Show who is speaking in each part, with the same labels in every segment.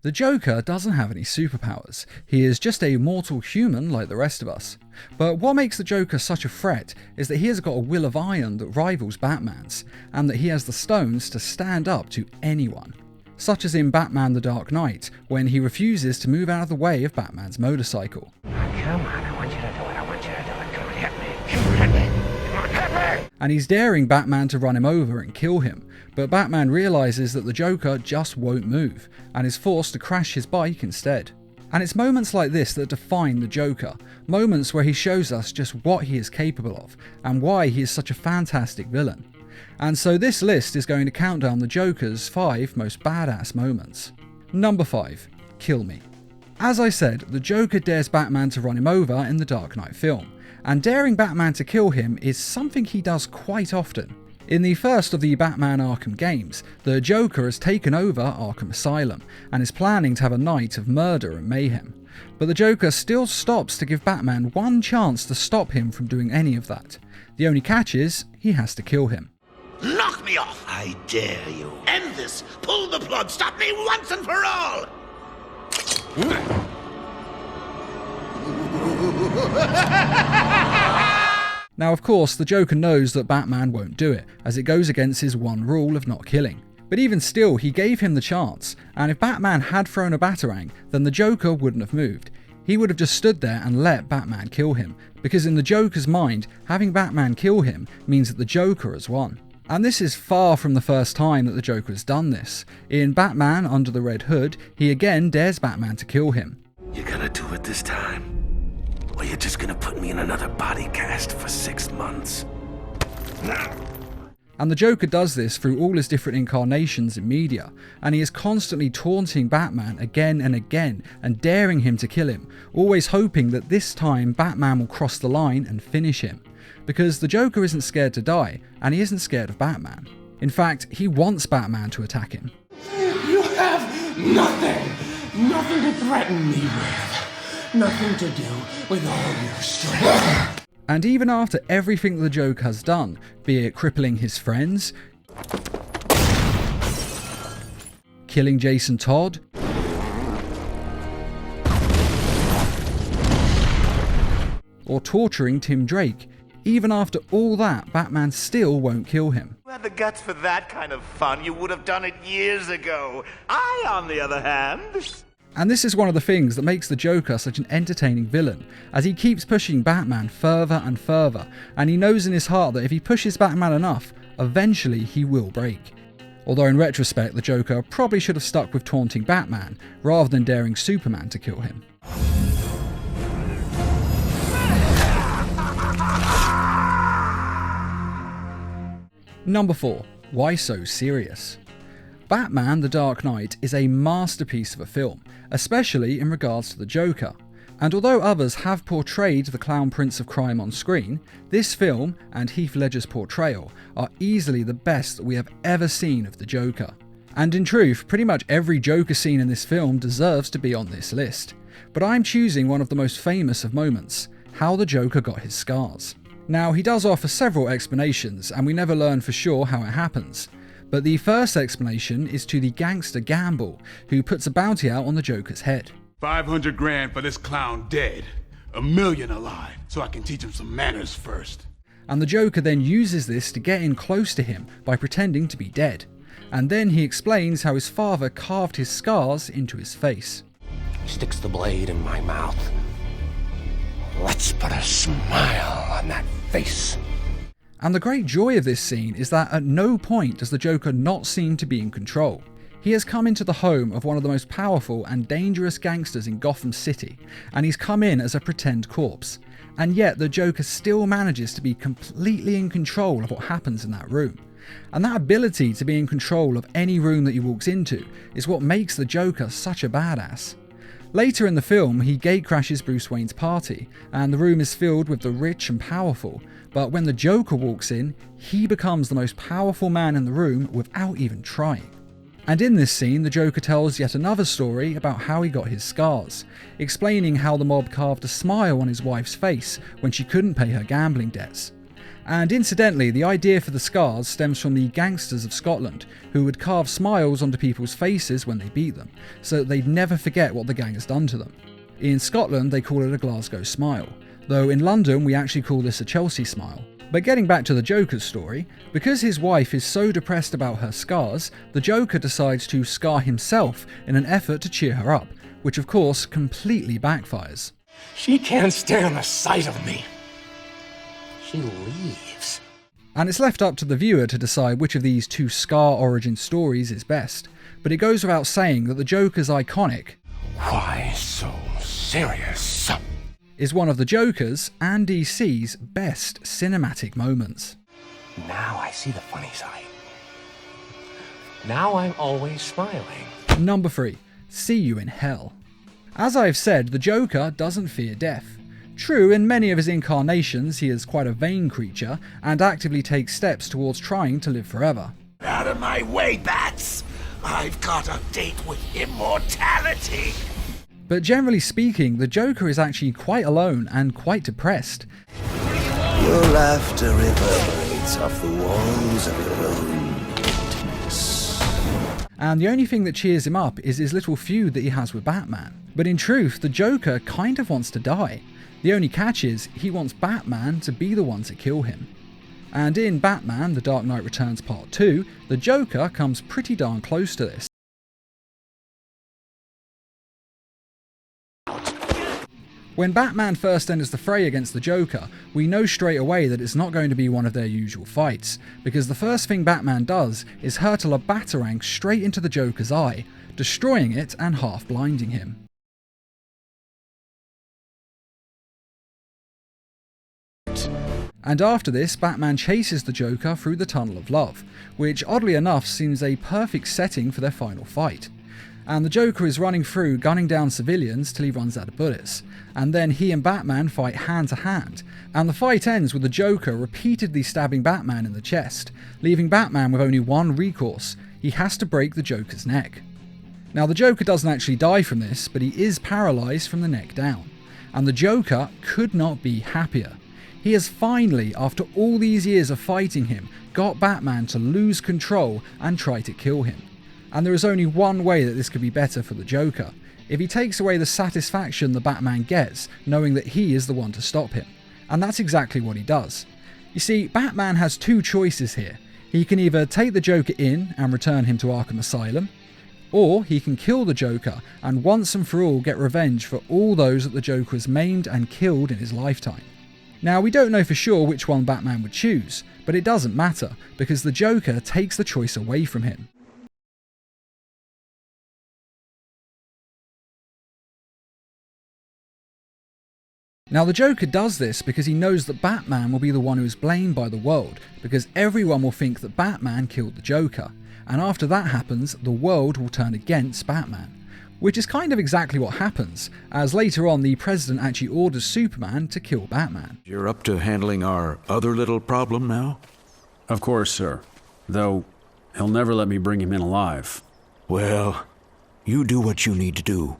Speaker 1: The Joker doesn't have any superpowers. He is just a mortal human like the rest of us. But what makes the Joker such a threat is that he has got a will of iron that rivals Batman's, and that he has the stones to stand up to anyone. Such as in Batman the Dark Knight, when he refuses to move out of the way of Batman's motorcycle.
Speaker 2: Come on, I want you to do it, I want you to do it. Come on, hit me. Come on, hit me. Come on, hit me.
Speaker 1: And he's daring Batman to run him over and kill him, but Batman realises that the Joker just won't move, and is forced to crash his bike instead. And it's moments like this that define the Joker, moments where he shows us just what he is capable of, and why he is such a fantastic villain. And so this list is going to count down the Joker's 5 most badass moments. Number 5. Kill me. As I said, the Joker dares Batman to run him over in the Dark Knight film, and daring Batman to kill him is something he does quite often. In the first of the Batman Arkham games, the Joker has taken over Arkham Asylum, and is planning to have a night of murder and mayhem. But the Joker still stops to give Batman one chance to stop him from doing any of that. The only catch is, he has to kill him.
Speaker 3: Knock me off! I dare you. End this! Pull the plug! Stop me once and for all!
Speaker 1: Now of course, the Joker knows that Batman won't do it, as it goes against his one rule of not killing. But even still, he gave him the chance, and if Batman had thrown a batarang, then the Joker wouldn't have moved. He would have just stood there and let Batman kill him, because in the Joker's mind, having Batman kill him means that the Joker has won. And this is far from the first time that the Joker has done this. In Batman Under the Red Hood, he again dares Batman to kill him.
Speaker 3: You gonna do it this time? Or you're just gonna put me in another body cast for 6 months?
Speaker 1: And the Joker does this through all his different incarnations in media, and he is constantly taunting Batman again and again and daring him to kill him, always hoping that this time Batman will cross the line and finish him. Because the Joker isn't scared to die, and he isn't scared of Batman. In fact, he wants Batman to attack him.
Speaker 4: You have nothing to threaten me with, nothing to do with all your strength.
Speaker 1: And even after everything the Joker has done, be it crippling his friends, killing Jason Todd, or torturing Tim Drake, even after all that, Batman still won't kill him.
Speaker 5: You had the guts for that kind of fun. You would have done it years ago. I, on the other hand...
Speaker 1: And this is one of the things that makes the Joker such an entertaining villain, as he keeps pushing Batman further and further, and he knows in his heart that if he pushes Batman enough, eventually he will break. Although in retrospect, the Joker probably should have stuck with taunting Batman, rather than daring Superman to kill him. Number 4. Why so serious? Batman the Dark Knight is a masterpiece of a film, especially in regards to the Joker. And although others have portrayed the clown prince of crime on screen, this film and Heath Ledger's portrayal are easily the best that we have ever seen of the Joker. And in truth, pretty much every Joker scene in this film deserves to be on this list. But I'm choosing one of the most famous of moments, how the Joker got his scars. Now, he does offer several explanations, and we never learn for sure how it happens. But the first explanation is to the gangster Gamble, who puts a bounty out on the Joker's head.
Speaker 6: 500 grand for this clown dead. 1 million alive, so I can teach him some manners first.
Speaker 1: And the Joker then uses this to get in close to him by pretending to be dead. And then he explains how his father carved his scars into his face.
Speaker 2: He sticks the blade in my mouth. Let's put a smile on that face.
Speaker 1: And the great joy of this scene is that at no point does the Joker not seem to be in control. He has come into the home of one of the most powerful and dangerous gangsters in Gotham City, and he's come in as a pretend corpse. And yet the Joker still manages to be completely in control of what happens in that room. And that ability to be in control of any room that he walks into is what makes the Joker such a badass. Later in the film, he gatecrashes Bruce Wayne's party, and the room is filled with the rich and powerful, but when the Joker walks in, he becomes the most powerful man in the room without even trying. And in this scene, the Joker tells yet another story about how he got his scars, explaining how the mob carved a smile on his wife's face when she couldn't pay her gambling debts. And incidentally, the idea for the scars stems from the gangsters of Scotland, who would carve smiles onto people's faces when they beat them, so that they'd never forget what the gang has done to them. In Scotland, they call it a Glasgow smile, though in London we actually call this a Chelsea smile. But getting back to the Joker's story, because his wife is so depressed about her scars, the Joker decides to scar himself in an effort to cheer her up, which of course completely backfires.
Speaker 4: She can't stand the sight of me. She leaves.
Speaker 1: And it's left up to the viewer to decide which of these two scar origin stories is best, but it goes without saying that the Joker's iconic
Speaker 2: Why so serious?
Speaker 1: is one of the Joker's and DC's best cinematic moments.
Speaker 2: Now I see the funny side. Now I'm always smiling.
Speaker 1: Number 3. See You in Hell. As I've said, the Joker doesn't fear death. True, in many of his incarnations he is quite a vain creature and actively takes steps towards trying to live forever.
Speaker 3: Out of my way, bats! I've got a date with immortality!
Speaker 1: But generally speaking, the Joker is actually quite alone and quite depressed.
Speaker 3: Your laughter reverberates off the walls of your own emptiness.
Speaker 1: And the only thing that cheers him up is his little feud that he has with Batman. But in truth, the Joker kind of wants to die. The only catch is, he wants Batman to be the one to kill him. And in Batman, The Dark Knight Returns Part 2, the Joker comes pretty darn close to this. When Batman first enters the fray against the Joker, we know straight away that it's not going to be one of their usual fights, because the first thing Batman does is hurtle a batarang straight into the Joker's eye, destroying it and half blinding him. And after this, Batman chases the Joker through the Tunnel of Love, which oddly enough seems a perfect setting for their final fight. And the Joker is running through, gunning down civilians till he runs out of bullets, and then he and Batman fight hand to hand, and the fight ends with the Joker repeatedly stabbing Batman in the chest, leaving Batman with only one recourse: he has to break the Joker's neck. Now the Joker doesn't actually die from this, but he is paralysed from the neck down, and the Joker could not be happier. He has finally, after all these years of fighting him, got Batman to lose control and try to kill him. And there is only one way that this could be better for the Joker: if he takes away the satisfaction the Batman gets knowing that he is the one to stop him. And that's exactly what he does. You see, Batman has two choices here. He can either take the Joker in and return him to Arkham Asylum, or he can kill the Joker and once and for all get revenge for all those that the Joker has maimed and killed in his lifetime. Now, we don't know for sure which one Batman would choose, but it doesn't matter, because the Joker takes the choice away from him. Now, the Joker does this because he knows that Batman will be the one who is blamed by the world, because everyone will think that Batman killed the Joker, and after that happens, the world will turn against Batman. Which is kind of exactly what happens, as later on the President actually orders Superman to kill Batman.
Speaker 7: You're up to handling our other little problem now?
Speaker 8: Of course, sir. Though, he'll never let me bring him in alive.
Speaker 7: Well, you do what you need to do.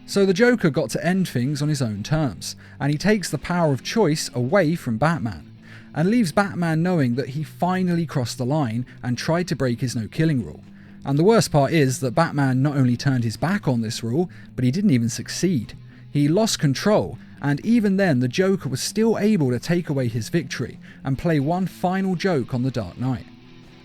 Speaker 1: So the Joker got to end things on his own terms, and he takes the power of choice away from Batman, and leaves Batman knowing that he finally crossed the line and tried to break his no-killing rule. And the worst part is that Batman not only turned his back on this rule, but he didn't even succeed. He lost control, and even then the Joker was still able to take away his victory and play one final joke on the Dark Knight.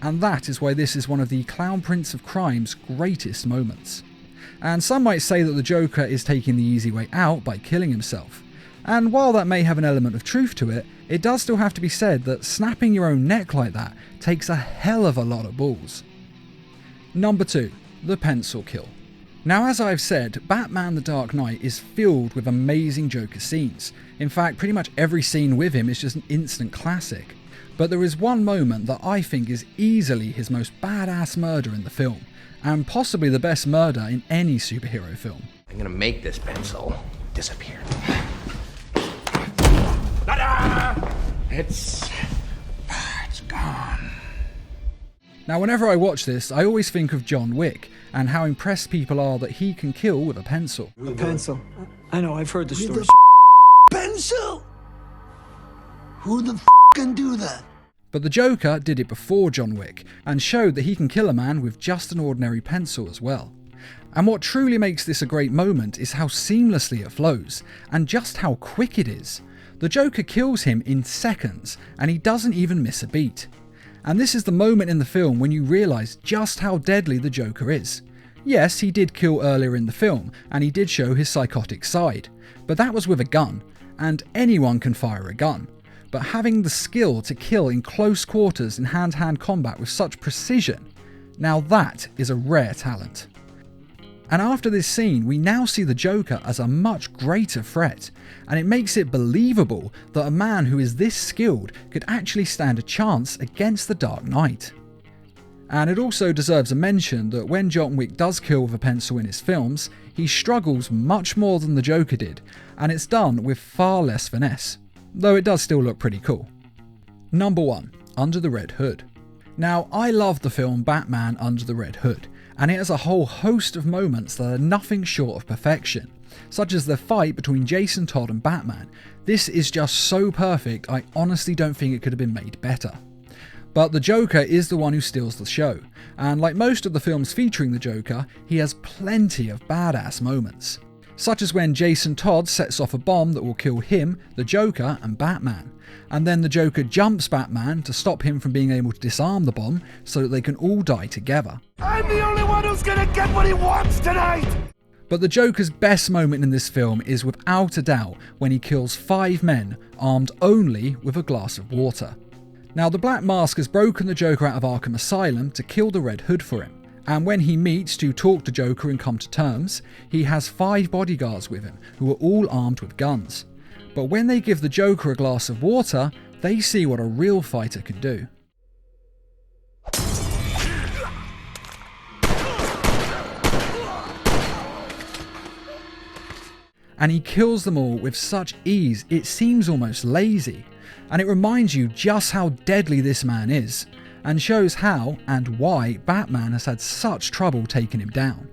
Speaker 1: And that is why this is one of the Clown Prince of Crime's greatest moments. And some might say that the Joker is taking the easy way out by killing himself. And while that may have an element of truth to it, it does still have to be said that snapping your own neck like that takes a hell of a lot of balls. Number 2. The Pencil Kill. Now, as I've said, Batman the Dark Knight is filled with amazing Joker scenes. In fact, pretty much every scene with him is just an instant classic. But there is one moment that I think is easily his most badass murder in the film, and possibly the best murder in any superhero film.
Speaker 2: I'm gonna make this pencil disappear.
Speaker 4: It's gone.
Speaker 1: Now, whenever I watch this, I always think of John Wick, and how impressed people are that he can kill with a pencil.
Speaker 9: A pencil. I know, I've heard the story.
Speaker 3: Pencil? Who the can do that.
Speaker 1: But the Joker did it before John Wick and showed that he can kill a man with just an ordinary pencil as well. And what truly makes this a great moment is how seamlessly it flows and just how quick it is. The Joker kills him in seconds and he doesn't even miss a beat. And this is the moment in the film when you realise just how deadly the Joker is. Yes, he did kill earlier in the film and he did show his psychotic side, but that was with a gun, and anyone can fire a gun. But having the skill to kill in close quarters in hand-to-hand combat with such precision, now that is a rare talent. And after this scene, we now see the Joker as a much greater threat, and it makes it believable that a man who is this skilled could actually stand a chance against the Dark Knight. And it also deserves a mention that when John Wick does kill with a pencil in his films, he struggles much more than the Joker did, and it's done with far less finesse, though it does still look pretty cool. Number 1. Under the Red Hood. Now, I love the film Batman Under the Red Hood, and it has a whole host of moments that are nothing short of perfection, such as the fight between Jason Todd and Batman. This is just so perfect, I honestly don't think it could have been made better. But the Joker is the one who steals the show, and like most of the films featuring the Joker, he has plenty of badass moments. Such as when Jason Todd sets off a bomb that will kill him, the Joker, and Batman. And then the Joker jumps Batman to stop him from being able to disarm the bomb so that they can all die together.
Speaker 3: I'm the only one who's gonna get what he wants tonight!
Speaker 1: But the Joker's best moment in this film is without a doubt when he kills 5 men armed only with a glass of water. Now, the Black Mask has broken the Joker out of Arkham Asylum to kill the Red Hood for him. And when he meets to talk to Joker and come to terms, he has 5 bodyguards with him who are all armed with guns. But when they give the Joker a glass of water, they see what a real fighter can do. And he kills them all with such ease, it seems almost lazy. And it reminds you just how deadly this man is, and shows how and why Batman has had such trouble taking him down.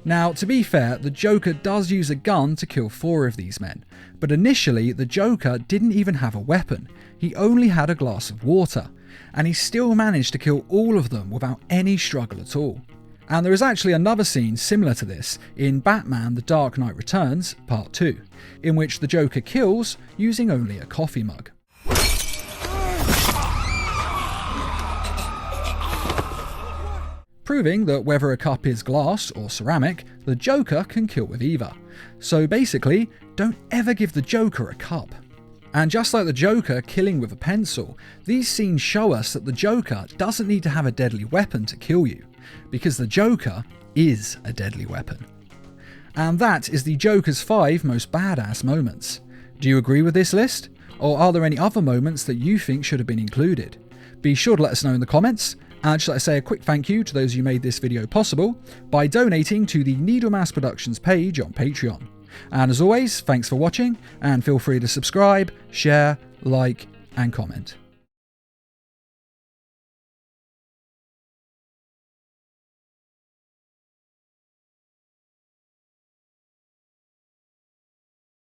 Speaker 1: Now, to be fair, the Joker does use a gun to kill 4 of these men, but initially the Joker didn't even have a weapon, he only had a glass of water, and he still managed to kill all of them without any struggle at all. And there is actually another scene similar to this in Batman The Dark Knight Returns, Part 2, in which the Joker kills using only a coffee mug. Proving that whether a cup is glass or ceramic, the Joker can kill with either. So basically, don't ever give the Joker a cup. And just like the Joker killing with a pencil, these scenes show us that the Joker doesn't need to have a deadly weapon to kill you, because the Joker is a deadly weapon. And that is the Joker's 5 most badass moments. Do you agree with this list? Or are there any other moments that you think should have been included? Be sure to let us know in the comments. And I'd just like to say a quick thank you to those who made this video possible by donating to the Needlemass Productions page on Patreon. And as always, thanks for watching, and feel free to subscribe, share, like, and comment.